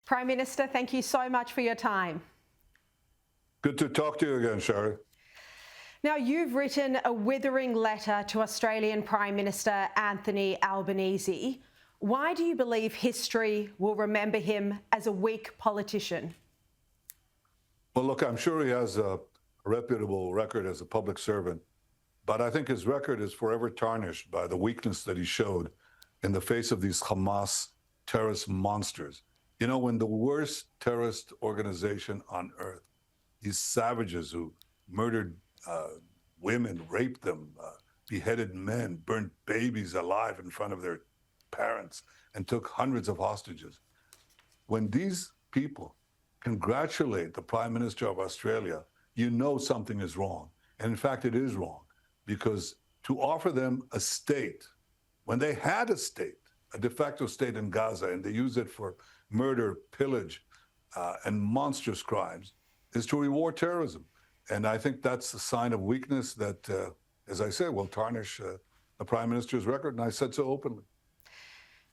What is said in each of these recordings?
Prime Minister, thank you so much for your time. Good to talk to you again, Sharri. Now, you've written a withering letter to Australian Prime Minister Anthony Albanese. Why do you believe history will remember him as a weak politician? Well, look, I'm sure he has a reputable record as a public servant, but I think his record is forever tarnished by the weakness that he showed in the face of these Hamas terrorist monsters. You know, when the worst terrorist organization on earth, these savages who murdered women, raped them, beheaded men, burnt babies alive in front of their parents, and took hundreds of hostages. When these people congratulate the Prime Minister of Australia, you know something is wrong. And in fact, it is wrong, because to offer them a state, when they had a state, a de facto state in Gaza, and they use it for murder, pillage, and monstrous crimes, is to reward terrorism. And I think that's a sign of weakness that, as I said, will tarnish the Prime Minister's record, and I said so openly.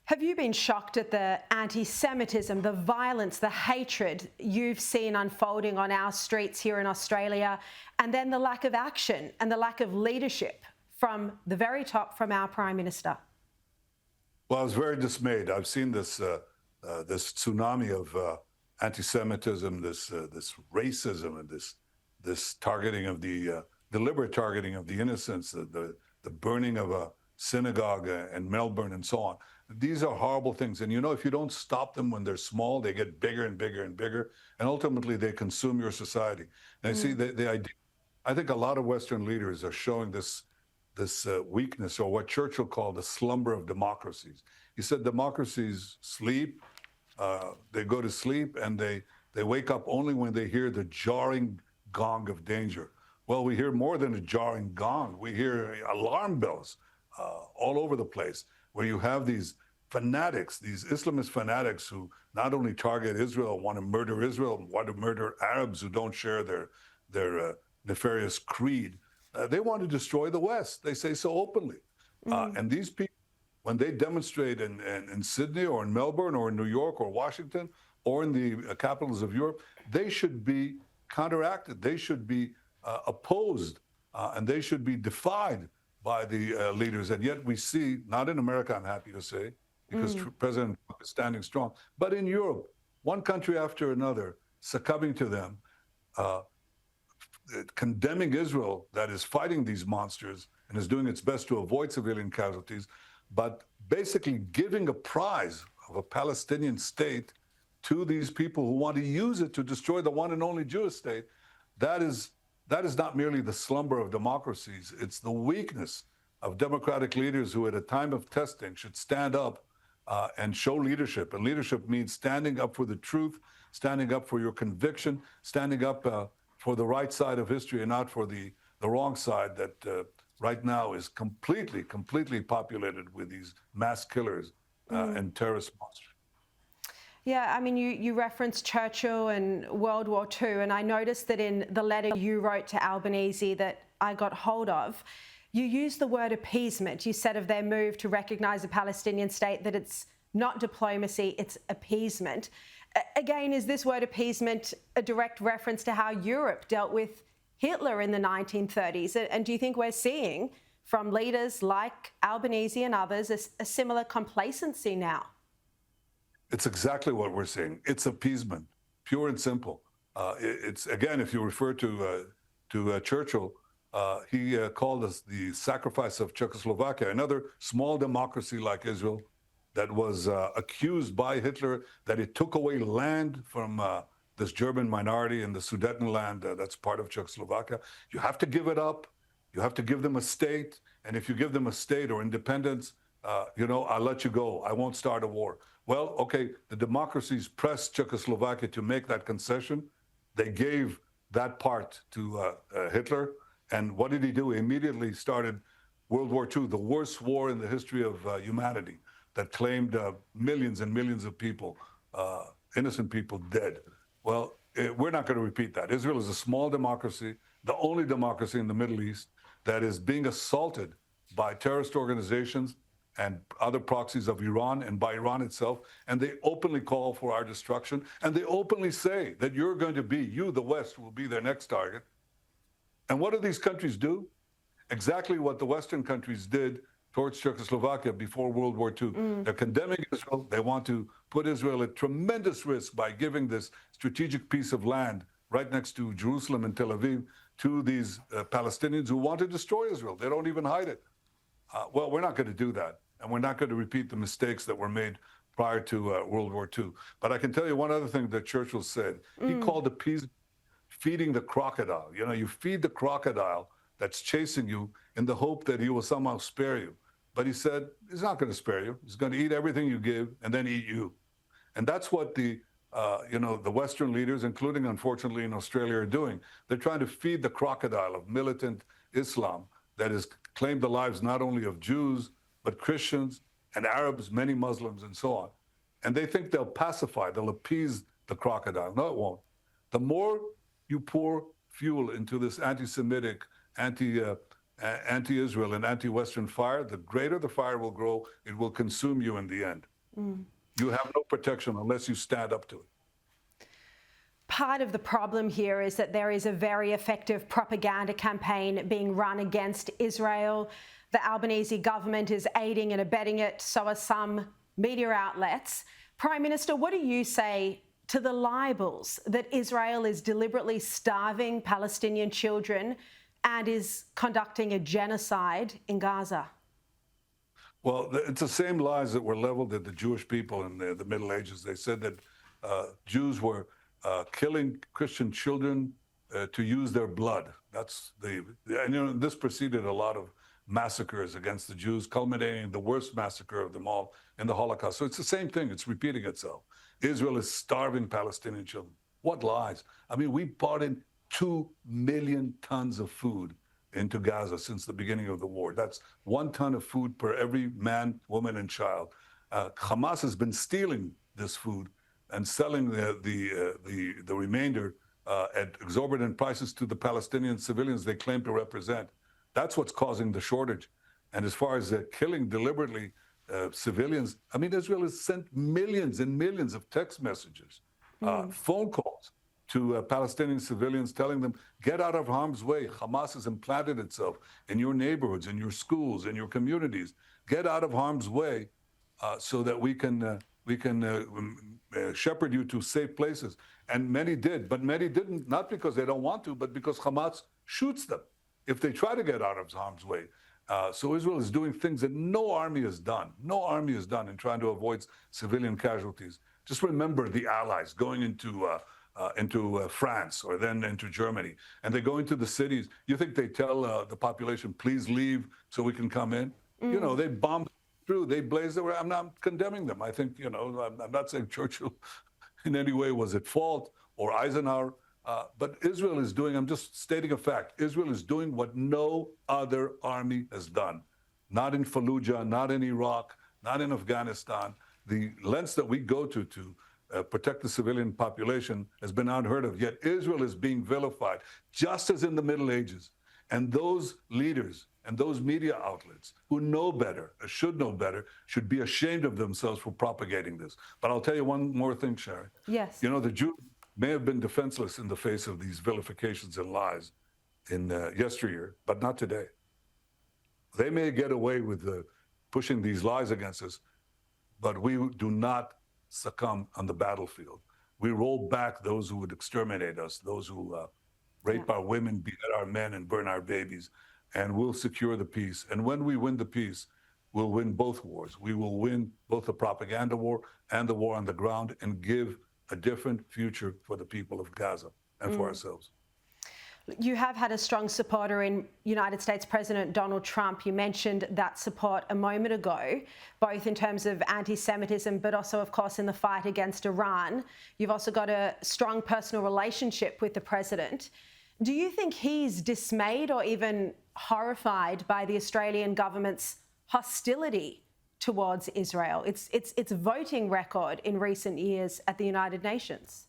Have you been shocked at the anti-Semitism, the violence, the hatred you've seen unfolding on our streets here in Australia, and then the lack of action and the lack of leadership from the very top, from our Prime Minister? Well, I was very dismayed. I've seen this this tsunami of anti-Semitism, this racism, and this targeting of the deliberate targeting of the innocents, the burning of a synagogue in Melbourne, and so on. These are horrible things. And you know, if you don't stop them when they're small, they get bigger and bigger and bigger, and ultimately they consume your society. And I see the idea. I think a lot of Western leaders are showing this weakness, or what Churchill called the slumber of democracies. He said democracies sleep, they go to sleep, and they wake up only when they hear the jarring gong of danger. Well, we hear more than a jarring gong. We hear alarm bells all over the place, where you have these fanatics, these Islamist fanatics who not only target Israel, want to murder Arabs who don't share their nefarious creed. They want to destroy the West. They say so openly. And these people, when they demonstrate in Sydney or in Melbourne or in New York or Washington or in the capitals of Europe, they should be counteracted. They should be opposed, and they should be defied by the leaders. And yet we see, not in America, I'm happy to say, because President Trump is standing strong, but in Europe, one country after another succumbing to them, condemning Israel, that is fighting these monsters and is doing its best to avoid civilian casualties, but basically giving a prize of a Palestinian state to these people who want to use it to destroy the one and only Jewish state. That is not merely the slumber of democracies, it's the weakness of democratic leaders who at a time of testing should stand up and show leadership. And leadership means standing up for the truth, standing up for your conviction, standing up for the right side of history and not for the wrong side that right now is completely populated with these mass killers and terrorist monsters. Yeah, I mean, you referenced Churchill and World War II, and I noticed that in the letter you wrote to Albanese that I got hold of, you used the word appeasement. You said of their move to recognise a Palestinian state that it's not diplomacy, it's appeasement. Again, is this word appeasement a direct reference to how Europe dealt with Hitler in the 1930s? And do you think we're seeing from leaders like Albanese and others a similar complacency now? It's exactly what we're seeing. It's appeasement, pure and simple. It's, again, if you refer to Churchill, he called us the sacrifice of Czechoslovakia, another small democracy like Israel that was accused by Hitler that it took away land from this German minority in the Sudetenland that's part of Czechoslovakia. You have to give it up. You have to give them a state. And if you give them a state or independence, I'll let you go. I won't start a war. Well, okay, the democracies pressed Czechoslovakia to make that concession. They gave that part to Hitler. And what did he do? He immediately started World War II, the worst war in the history of humanity, that claimed millions and millions of people, innocent people, dead. Well, we're not going to repeat that. Israel is a small democracy, the only democracy in the Middle East that is being assaulted by terrorist organizations and other proxies of Iran and by Iran itself, and they openly call for our destruction, and they openly say that you, the West, will be their next target. And what do these countries do? Exactly what the Western countries did towards Czechoslovakia before World War II. They're condemning Israel. They want to put Israel at tremendous risk by giving this strategic piece of land right next to Jerusalem and Tel Aviv to these Palestinians who want to destroy Israel. They don't even hide it. Well, we're not going to do that. And we're not going to repeat the mistakes that were made prior to World War II. But I can tell you one other thing that Churchill said. He called appeasement feeding the crocodile. You know, you feed the crocodile that's chasing you in the hope that he will somehow spare you. But he said, he's not going to spare you. He's going to eat everything you give and then eat you. And that's what the Western leaders, including, unfortunately, in Australia, are doing. They're trying to feed the crocodile of militant Islam that has claimed the lives not only of Jews, but Christians and Arabs, many Muslims, and so on. And they think they'll pacify, they'll appease the crocodile. No, it won't. The more you pour fuel into this anti-Semitic, anti-Israel and anti-Western fire, the greater the fire will grow. It will consume you in the end. You have no protection unless you stand up to it. Part of the problem here is that there is a very effective propaganda campaign being run against Israel. The Albanese government is aiding and abetting it, so are some media outlets. Prime Minister, what do you say to the libels that Israel is deliberately starving Palestinian children and is conducting a genocide in Gaza? Well, it's the same lies that were leveled at the Jewish people in the Middle Ages. They said that Jews were killing Christian children to use their blood. And this preceded a lot of massacres against the Jews, culminating in the worst massacre of them all in the Holocaust. So it's the same thing. It's repeating itself. Israel is starving Palestinian children. What lies? I mean, we brought in 2 million tons of food into Gaza since the beginning of the war. That's 1 ton of food per every man, woman, and child. Hamas has been stealing this food and selling the remainder at exorbitant prices to the Palestinian civilians they claim to represent. That's what's causing the shortage. And as far as killing deliberately civilians, I mean, Israel has sent millions and millions of text messages, phone calls to Palestinian civilians telling them, get out of harm's way. Hamas has implanted itself in your neighborhoods, in your schools, in your communities. Get out of harm's way so that we can shepherd you to safe places. And many did, but many didn't, not because they don't want to, but because Hamas shoots them if they try to get out of harm's way. So Israel is doing things that no army has done. No army has done in trying to avoid civilian casualties. Just remember the Allies going into France or then into Germany, and they go into the cities. You think they tell the population, please leave so we can come in? You know, they bomb through, they blaze the way. I'm not condemning them. I think, you know, I'm not saying Churchill in any way was at fault or Eisenhower. But Israel is doing, I'm just stating a fact, Israel is doing what no other army has done. Not in Fallujah, not in Iraq, not in Afghanistan. The lengths that we go to protect the civilian population has been unheard of. Yet Israel is being vilified, just as in the Middle Ages. And those leaders and those media outlets who know better, should know better, should be ashamed of themselves for propagating this. But I'll tell you one more thing, Sharri. Yes. You know, the Jews may have been defenseless in the face of these vilifications and lies in yesteryear, but not today. They may get away with pushing these lies against us, but we do not succumb on the battlefield. We roll back those who would exterminate us, those who rape our women, beat our men, and burn our babies, and we'll secure the peace. And when we win the peace, we'll win both wars. We will win both the propaganda war and the war on the ground and give a different future for the people of Gaza and for ourselves. You have had a strong supporter in United States President Donald Trump. You mentioned that support a moment ago, both in terms of anti-Semitism, but also, of course, in the fight against Iran. You've also got a strong personal relationship with the president. Do you think he's dismayed or even horrified by the Australian government's hostility towards Israel, its voting record in recent years at the United Nations?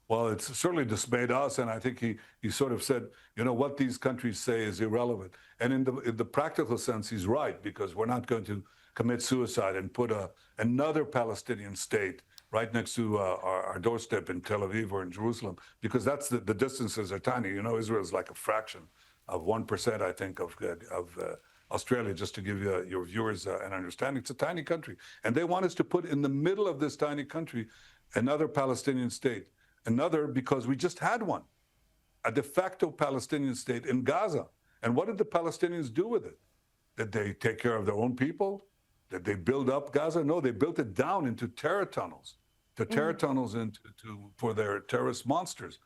Well, it's certainly dismayed us, and I think he sort of said, you know, what these countries say is irrelevant. And in the practical sense, he's right, because we're not going to commit suicide and put another Palestinian state right next to our doorstep in Tel Aviv or in Jerusalem, because that's the distances are tiny. You know, Israel is like a fraction of 1%, I think, of Australia, just to give you, your viewers an understanding. It's a tiny country. And they want us to put in the middle of this tiny country another Palestinian state. Another, because we just had one, a de facto Palestinian state in Gaza. And what did the Palestinians do with it? Did they take care of their own people? Did they build up Gaza? No, they built it down into terror tunnels, for their terrorist monsters.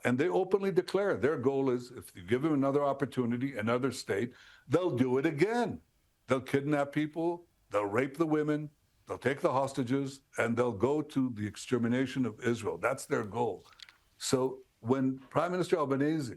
And they openly declare their goal is, if you give them another opportunity, another state, they'll do it again. They'll kidnap people, they'll rape the women, they'll take the hostages, and they'll go to the extermination of Israel. That's their goal. So when Prime Minister Albanese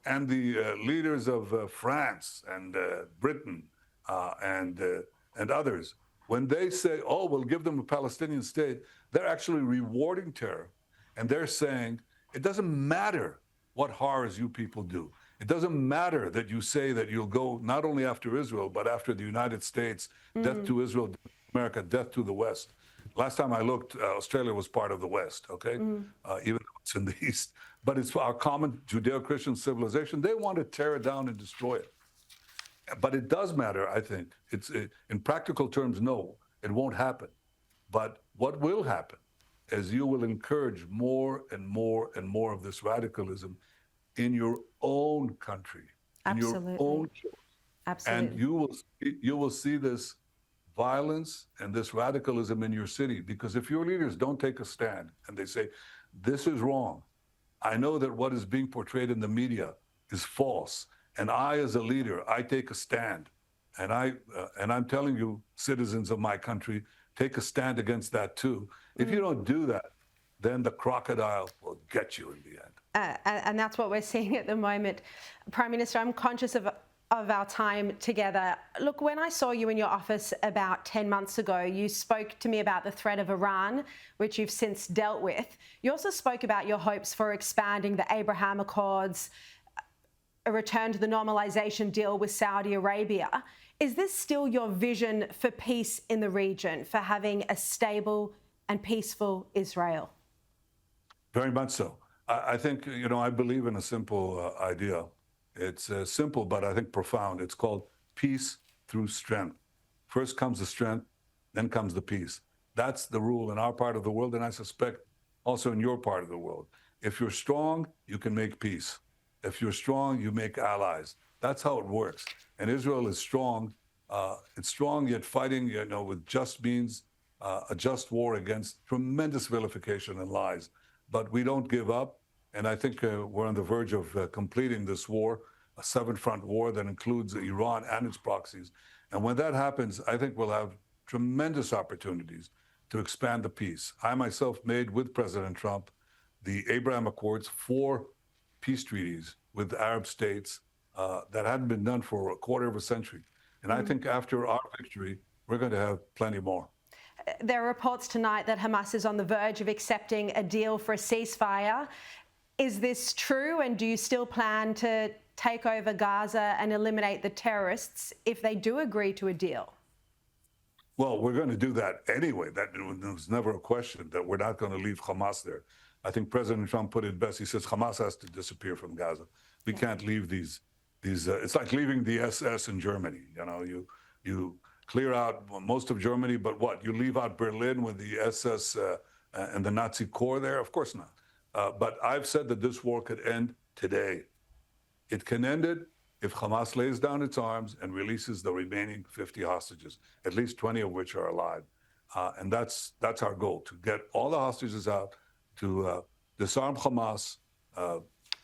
and the leaders of France and Britain and others, when they say, oh, we'll give them a Palestinian state, they're actually rewarding terror. And they're saying, it doesn't matter what horrors you people do. It doesn't matter that you say that you'll go not only after Israel, but after the United States, death to Israel, death to America, death to the West. Last time I looked, Australia was part of the West, okay? Even though it's in the East. But it's our common Judeo-Christian civilization. They want to tear it down and destroy it. But it does matter, I think. In practical terms, no, it won't happen. But what will happen is you will encourage more and more and more of this radicalism in your own country, Absolutely. in your own church. Absolutely. And you will see this violence and this radicalism in your city, because if your leaders don't take a stand and they say, this is wrong, I know that what is being portrayed in the media is false, and I, as a leader, I take a stand, and I'm telling you, citizens of my country, take a stand against that too. If you don't do that, then the crocodile will get you in the end. And that's what we're seeing at the moment. Prime Minister, I'm conscious of our time together. Look, when I saw you in your office about 10 months ago, you spoke to me about the threat of Iran, which you've since dealt with. You also spoke about your hopes for expanding the Abraham Accords, a return to the normalization deal with Saudi Arabia. Is this still your vision for peace in the region, for having a stable and peaceful Israel? Very much so. I think, I believe in a simple idea. It's simple, but I think profound. It's called peace through strength. First comes the strength, then comes the peace. That's the rule in our part of the world, and I suspect also in your part of the world. If you're strong, you can make peace. If you're strong, you make allies. That's how it works. And Israel is strong. It's strong, yet fighting, with just means, a just war against tremendous vilification and lies. But we don't give up. And I think we're on the verge of completing this war, a seven-front war that includes Iran and its proxies. And when that happens, I think we'll have tremendous opportunities to expand the peace. I myself made, with President Trump, the Abraham Accords, 4 peace treaties with Arab states that hadn't been done for a quarter of a century. And I think after our victory, we're going to have plenty more. There are reports tonight that Hamas is on the verge of accepting a deal for a ceasefire. Is this true? And do you still plan to take over Gaza and eliminate the terrorists if they do agree to a deal? Well, we're going to do that anyway. That was never a question, that we're not going to leave Hamas there. I think President Trump put it best. He says Hamas has to disappear from Gaza. We can't leave these. It's like leaving the SS in Germany. You clear out most of Germany, but what? You leave out Berlin with the SS and the Nazi core there? Of course not. But I've said that this war could end today. It can end it if Hamas lays down its arms and releases the remaining 50 hostages, at least 20 of which are alive. And that's our goal, to get all the hostages out, to disarm Hamas,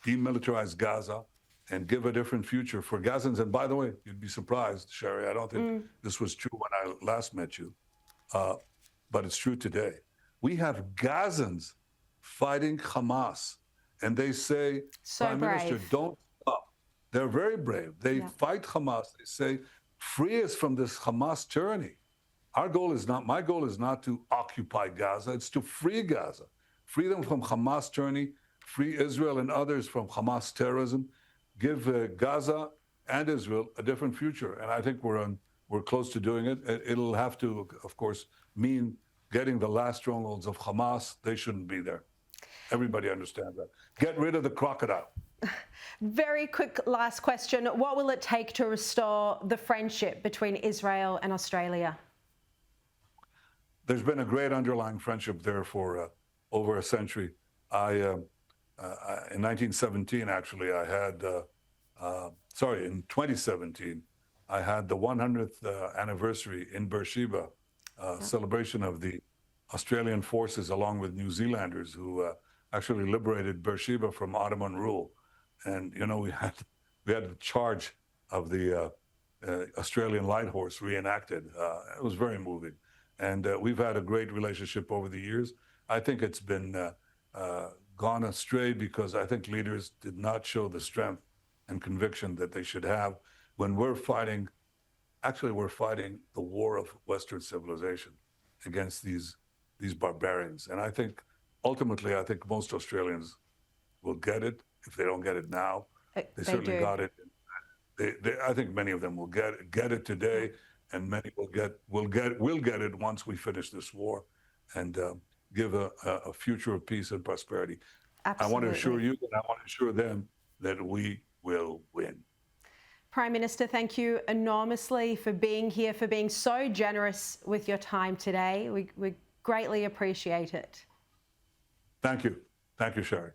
demilitarize Gaza, and give a different future for Gazans. And by the way, you'd be surprised, Sharri, I don't think this was true when I last met you, but it's true today. We have Gazans fighting Hamas, and they say, Prime Minister, don't stop. They're very brave. They fight Hamas. They say, free us from this Hamas tyranny. My goal is not to occupy Gaza, it's to free Gaza. Free them from Hamas tyranny, free Israel and others from Hamas terrorism, give Gaza and Israel a different future. And I think we're on we're close to doing it. It'll have to, of course, mean getting the last strongholds of Hamas. They shouldn't be there. Everybody understands that. Get rid of the crocodile. Very quick last question. What will it take to restore the friendship between Israel and Australia? There's been a great underlying friendship there for over a century. In 1917, actually, in 2017, I had the 100th anniversary in Beersheba, celebration of the Australian forces along with New Zealanders who actually liberated Beersheba from Ottoman rule. And, you know, we had the charge of the Australian light horse reenacted. It was very moving. And we've had a great relationship over the years. I think it's been gone astray because I think leaders did not show the strength and conviction that they should have when we're fighting the war of Western civilization against these barbarians. And I think ultimately, most Australians will get it. If they don't get it now, they certainly got it. I think many of them will get it today, and many will get it once we finish this war and give a future of peace and prosperity. Absolutely. I want to assure you and I want to assure them that we will win. Prime Minister, thank you enormously for being here, for being so generous with your time today. We greatly appreciate it. Thank you. Thank you, Sharri.